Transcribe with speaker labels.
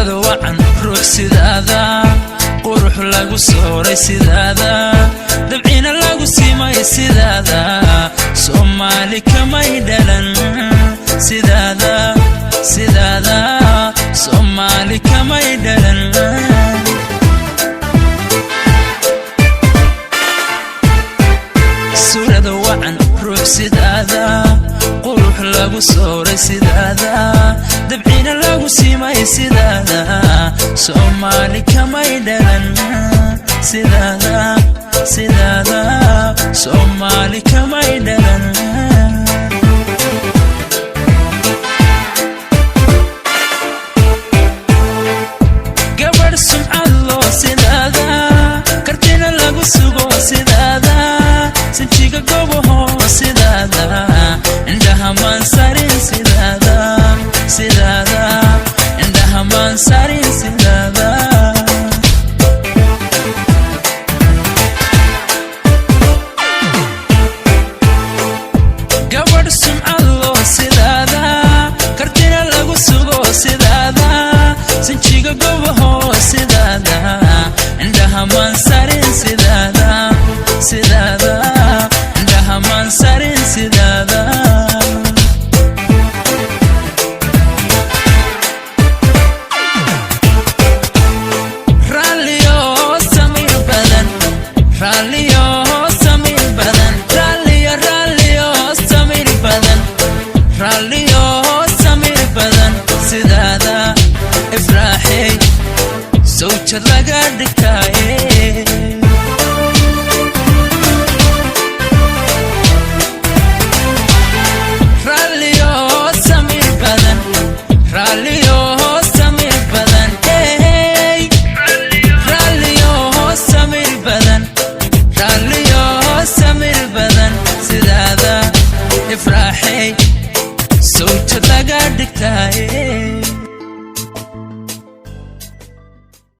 Speaker 1: suurada wacan ruux sidaada qurux lagu sooray sidaada dabciina lagu siimay sidaada Soomaali kamay dhalan sidaada sidaada Soomaali kamay dhalan suurada wacan ruux sidaada qurux lagu sooray sidaada dabciina lagu siimay sidaada Soomaali kamay dhalan sidaada sidaada Soomaali kamay dhalan gabar sumcad loo sidaada kartina lagu sugo sidaada sinjiga goboho sidaada indhaha mansarin sidaada sidaada indhaha mansarin sidaada gabar sumcad loo sidaada kartina lagu sugo sidaada sinjiga goboho sidaada indhaha mansarin sidaada sidaada indhaha mansarin sidaada raalliyo samir badan raalliyo samir badan raalliyo raalliyo samir badan raalliyo samir badan sidaada ifraaxay sawjad laga dhigtaaye ifraaxay sawjad laga dhigtaaye